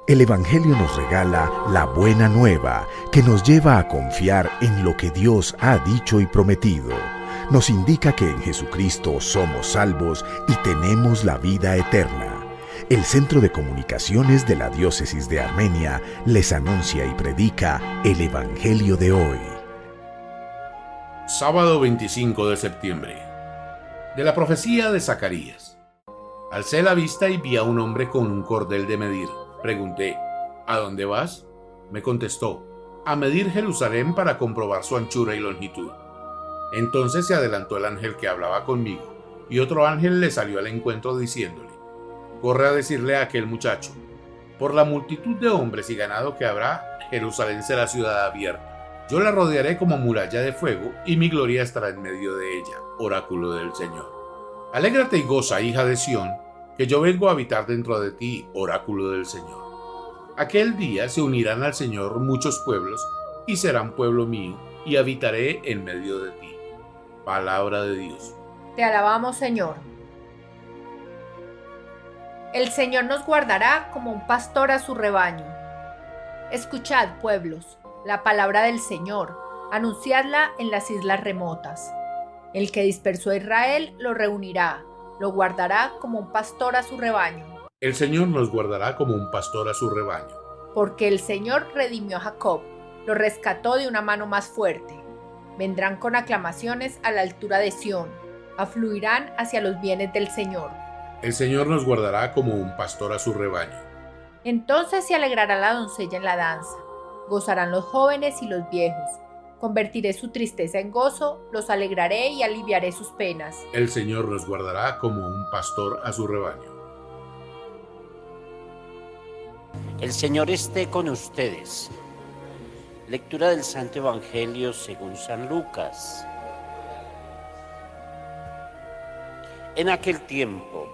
El Evangelio nos regala la buena nueva que nos lleva a confiar en lo que Dios ha dicho y prometido. Nos indica que en Jesucristo somos salvos y tenemos la vida eterna. El Centro de Comunicaciones de la Diócesis de Armenia les anuncia y predica el Evangelio de hoy. Sábado 25 de septiembre. De la profecía de Zacarías. Alcé la vista y vi a un hombre con un cordel de medir. Pregunté, ¿a dónde vas? Me contestó, a medir Jerusalén para comprobar su anchura y longitud. Entonces se adelantó el ángel que hablaba conmigo, y otro ángel le salió al encuentro diciéndole, corre a decirle a aquel muchacho, por la multitud de hombres y ganado que habrá, Jerusalén será ciudad abierta. Yo la rodearé como muralla de fuego, y mi gloria estará en medio de ella, oráculo del Señor. Alégrate y goza, hija de Sión, que yo vengo a habitar dentro de ti, oráculo del Señor. Aquel día se unirán al Señor muchos pueblos, y serán pueblo mío, y habitaré en medio de ti. Palabra de Dios. Te alabamos, Señor. El Señor nos guardará como un pastor a su rebaño. Escuchad, pueblos, la palabra del Señor, anunciadla en las islas remotas. El que dispersó a Israel lo reunirá, lo guardará como un pastor a su rebaño. El Señor nos guardará como un pastor a su rebaño. Porque el Señor redimió a Jacob, lo rescató de una mano más fuerte. Vendrán con aclamaciones a la altura de Sión, afluirán hacia los bienes del Señor. El Señor nos guardará como un pastor a su rebaño. Entonces se alegrará la doncella en la danza, gozarán los jóvenes y los viejos. Convertiré su tristeza en gozo, los alegraré y aliviaré sus penas. El Señor nos guardará como un pastor a su rebaño. El Señor esté con ustedes. Lectura del Santo Evangelio según San Lucas. En aquel tiempo,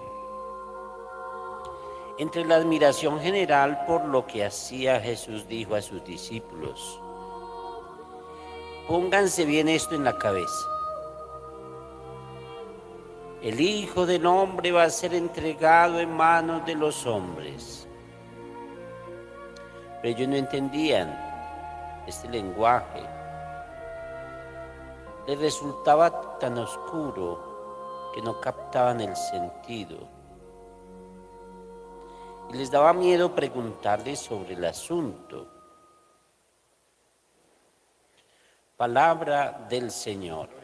entre la admiración general por lo que hacía, Jesús dijo a sus discípulos, pónganse bien esto en la cabeza. El Hijo del Hombre va a ser entregado en manos de los hombres. Pero ellos no entendían este lenguaje. Les resultaba tan oscuro que no captaban el sentido. Y les daba miedo preguntarles sobre el asunto. Palabra del Señor.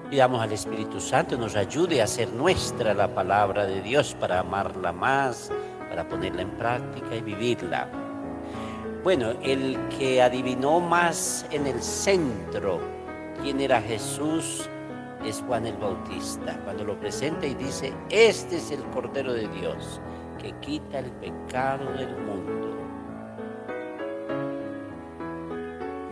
Pidamos al Espíritu Santo nos ayude a hacer nuestra la palabra de Dios para amarla más, para ponerla en práctica y vivirla. Bueno, el que adivinó más en el centro quién era Jesús es Juan el Bautista, cuando lo presenta y dice, este es el Cordero de Dios que quita el pecado del mundo.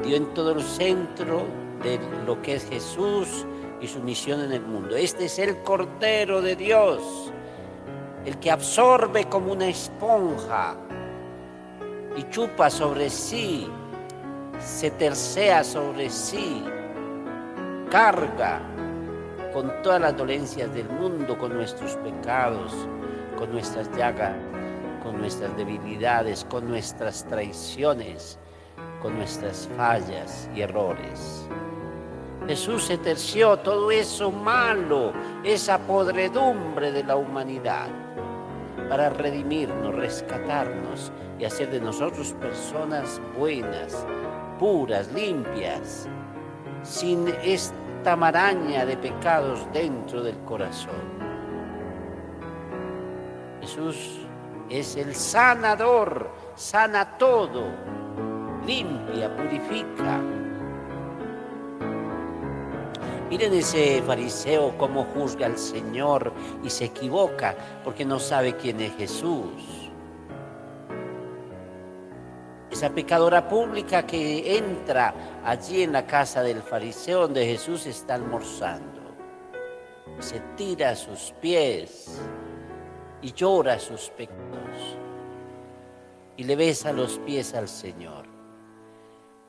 Dio en todo el centro de lo que es Jesús y su misión en el mundo. Este es el Cordero de Dios, el que absorbe como una esponja y chupa sobre sí, se tercea sobre sí, carga con todas las dolencias del mundo, con nuestros pecados, con nuestras llagas, con nuestras debilidades, con nuestras traiciones, con nuestras fallas y errores. Jesús se terció todo eso malo, esa podredumbre de la humanidad, para redimirnos, rescatarnos y hacer de nosotros personas buenas, puras, limpias, sin esta maraña de pecados dentro del corazón. Jesús es el sanador, sana todo, limpia, purifica. Miren ese fariseo cómo juzga al Señor y se equivoca porque no sabe quién es Jesús. Esa pecadora pública que entra allí en la casa del fariseo donde Jesús está almorzando, se tira a sus pies y llora sus pecados y le besa los pies al Señor.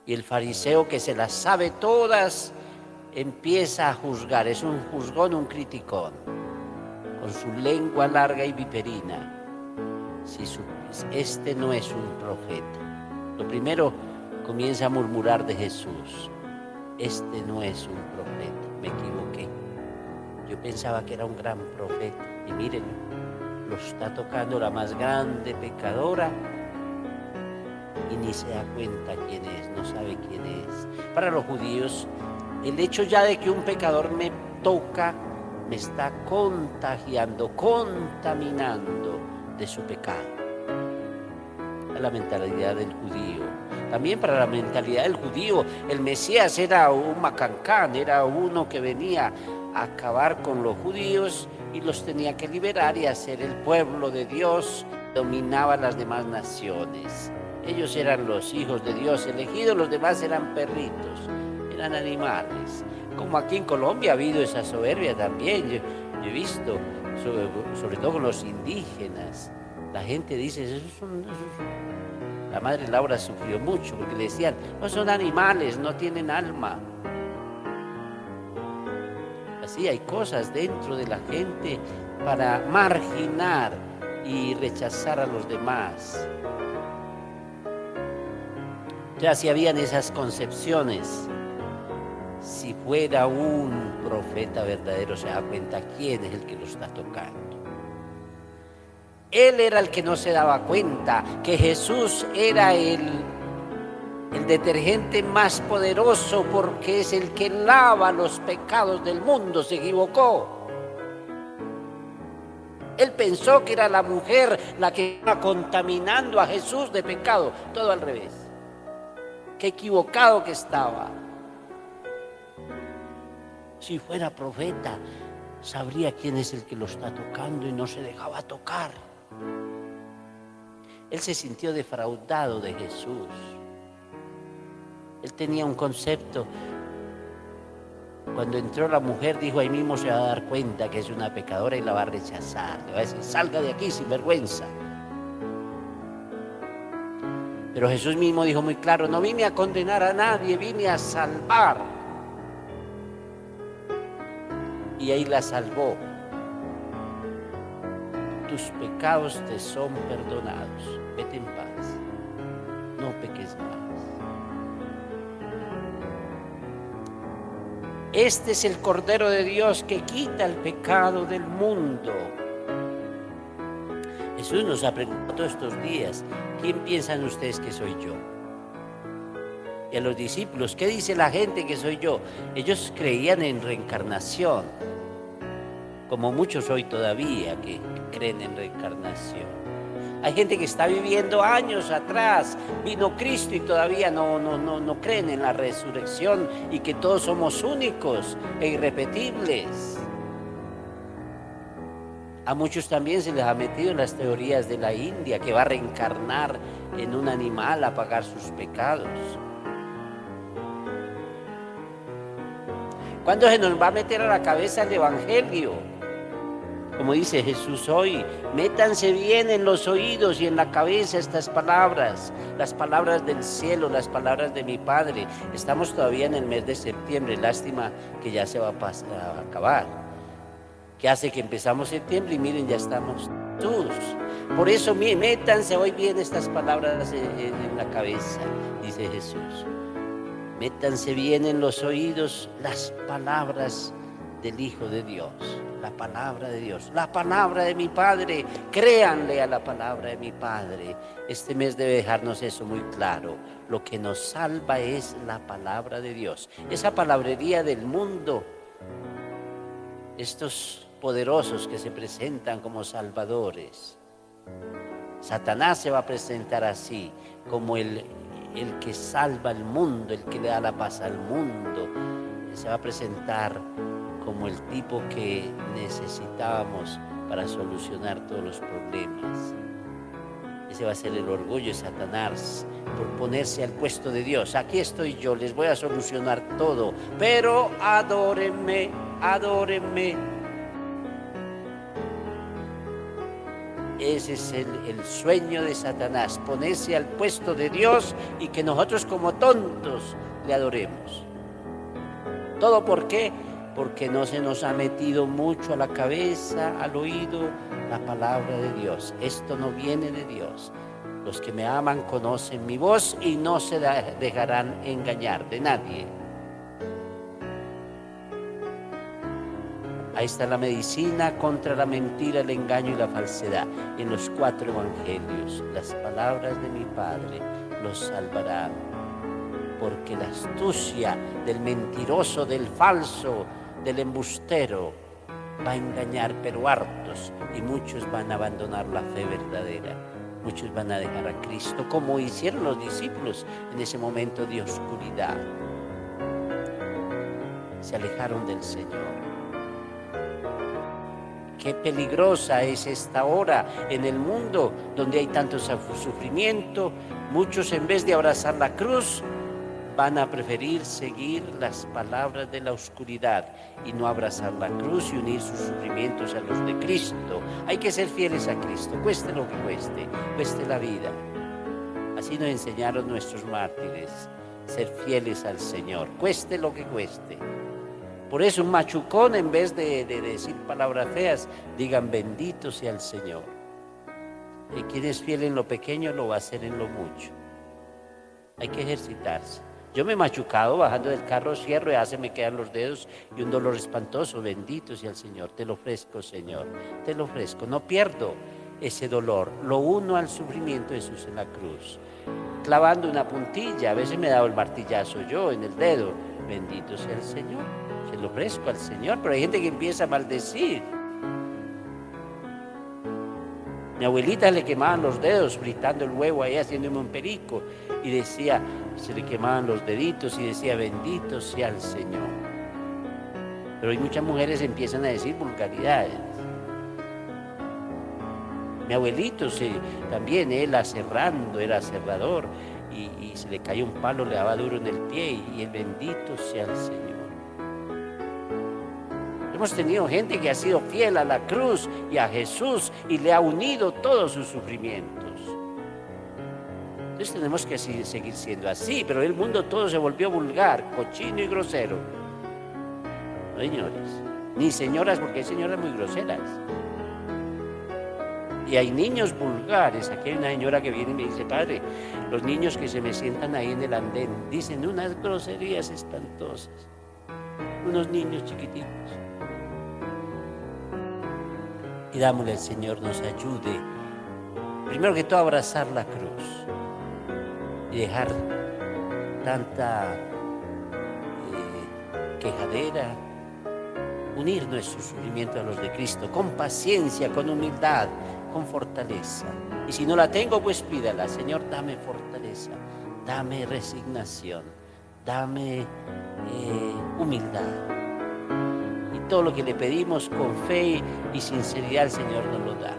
Y el fariseo, que se las sabe todas, empieza a juzgar. Es un juzgón, un criticón, con su lengua larga y viperina. Este no es un profeta. Lo primero, comienza a murmurar de Jesús. Este no es un profeta. Me equivoqué. Yo pensaba que era un gran profeta. Y miren, lo está tocando la más grande pecadora y ni se da cuenta quién es, no sabe quién es. Para los judíos, el hecho ya de que un pecador me toca, me está contagiando, contaminando de su pecado. La mentalidad del judío. También para la mentalidad del judío, el Mesías era un macancán, era uno que venía a acabar con los judíos y los tenía que liberar y hacer el pueblo de Dios, dominaba las demás naciones. Ellos eran los hijos de Dios elegidos, los demás eran perritos, eran animales. Como aquí en Colombia ha habido esa soberbia también, yo he visto, sobre todo con los indígenas. La gente dice, la madre Laura sufrió mucho porque le decían, no son animales, no tienen alma. Así hay cosas dentro de la gente para marginar y rechazar a los demás. Ya si habían esas concepciones, si fuera un profeta verdadero se da cuenta quién es el que lo está tocando. Él era el que no se daba cuenta que Jesús era el detergente más poderoso porque es el que lava los pecados del mundo. Se equivocó. Él pensó que era la mujer la que estaba contaminando a Jesús de pecado. Todo al revés. Qué equivocado que estaba. Si fuera profeta, sabría quién es el que lo está tocando y no se dejaba tocar. Él se sintió defraudado de Jesús. Él tenía un concepto. Cuando entró la mujer, dijo, ahí mismo se va a dar cuenta que es una pecadora y la va a rechazar. Le va a decir, salga de aquí sin vergüenza. Pero Jesús mismo dijo muy claro, no vine a condenar a nadie, vine a salvar. Y ahí la salvó. Tus pecados te son perdonados. Vete en paz. No peques más. Este es el Cordero de Dios que quita el pecado del mundo. Jesús nos ha preguntado todos estos días, ¿quién piensan ustedes que soy yo? Y a los discípulos, ¿qué dice la gente que soy yo? Ellos creían en reencarnación, como muchos hoy todavía que creen en reencarnación. Hay gente que está viviendo años atrás, vino Cristo y todavía no creen en la resurrección y que todos somos únicos e irrepetibles. A muchos también se les ha metido en las teorías de la India, que va a reencarnar en un animal a pagar sus pecados. ¿Cuándo se nos va a meter a la cabeza el Evangelio? Como dice Jesús hoy, métanse bien en los oídos y en la cabeza estas palabras, las palabras del cielo, las palabras de mi Padre. Estamos todavía en el mes de septiembre, lástima que ya se va a acabar. Que hace que empezamos septiembre y miren, ya estamos todos. Por eso métanse hoy bien estas palabras en la cabeza, dice Jesús. Métanse bien en los oídos las palabras del Hijo de Dios, la palabra de Dios, la palabra de mi Padre. Créanle a la palabra de mi Padre. Este mes debe dejarnos eso muy claro. Lo que nos salva es la palabra de Dios. Esa palabrería del mundo, estos poderosos que se presentan como salvadores. Satanás se va a presentar así, como el que salva al mundo, el que le da la paz al mundo. Se va a presentar como el tipo que necesitábamos para solucionar todos los problemas. Ese va a ser el orgullo de Satanás por ponerse al puesto de Dios. Aquí estoy yo, les voy a solucionar todo, pero adórenme, adórenme. Ese es el sueño de Satanás, ponerse al puesto de Dios y que nosotros como tontos le adoremos. ¿Todo por qué? Porque no se nos ha metido mucho a la cabeza, al oído, la palabra de Dios. Esto no viene de Dios. Los que me aman conocen mi voz y no se dejarán engañar de nadie. Ahí está la medicina contra la mentira, el engaño y la falsedad. En los 4 evangelios, las palabras de mi Padre los salvarán. Porque la astucia del mentiroso, del falso, del embustero va a engañar, pero hartos, y muchos van a abandonar la fe verdadera. Muchos van a dejar a Cristo, como hicieron los discípulos en ese momento de oscuridad. Se alejaron del Señor. Qué peligrosa es esta hora en el mundo donde hay tanto sufrimiento. Muchos, en vez de abrazar la cruz, van a preferir seguir las palabras de la oscuridad y no abrazar la cruz y unir sus sufrimientos a los de Cristo. Hay que ser fieles a Cristo, cueste lo que cueste la vida. Así nos enseñaron nuestros mártires, ser fieles al Señor, cueste lo que cueste. Por eso un machucón, en vez de decir palabras feas, digan bendito sea el Señor. Y quien es fiel en lo pequeño lo va a hacer en lo mucho. Hay que ejercitarse. Yo me he machucado bajando del carro, cierro y ya se me quedan los dedos y un dolor espantoso. Bendito sea el Señor, te lo ofrezco, Señor, te lo ofrezco. No pierdo ese dolor, lo uno al sufrimiento de Jesús en la cruz. Clavando una puntilla, a veces me he dado el martillazo yo en el dedo. Bendito sea el Señor, se lo ofrezco al Señor. Pero hay gente que empieza a maldecir. Mi abuelita le quemaban los dedos fritando el huevo ahí, haciéndome un perico, y decía, se le quemaban los deditos y decía, bendito sea el Señor. Pero hay muchas mujeres que empiezan a decir vulgaridades. Mi abuelito también, él aserrando, era aserrador, y se le cayó un palo, le daba duro en el pie, y el bendito sea el Señor. Hemos tenido gente que ha sido fiel a la cruz y a Jesús y le ha unido todos sus sufrimientos. Entonces tenemos que seguir siendo así, pero el mundo todo se volvió vulgar, cochino y grosero. No, señores, ni señoras, porque hay señoras muy groseras. Y hay niños vulgares. Aquí hay una señora que viene y me dice, padre, los niños que se me sientan ahí en el andén dicen unas groserías espantosas. Unos niños chiquititos. Y dámosle al Señor nos ayude, primero que todo, a abrazar la cruz y dejar tanta quejadera, unir nuestro sufrimiento a los de Cristo, con paciencia, con humildad, con fortaleza. Y si no la tengo, pues pídala, Señor, dame fortaleza, dame resignación, dame humildad. Todo lo que le pedimos con fe y sinceridad, el Señor nos lo da.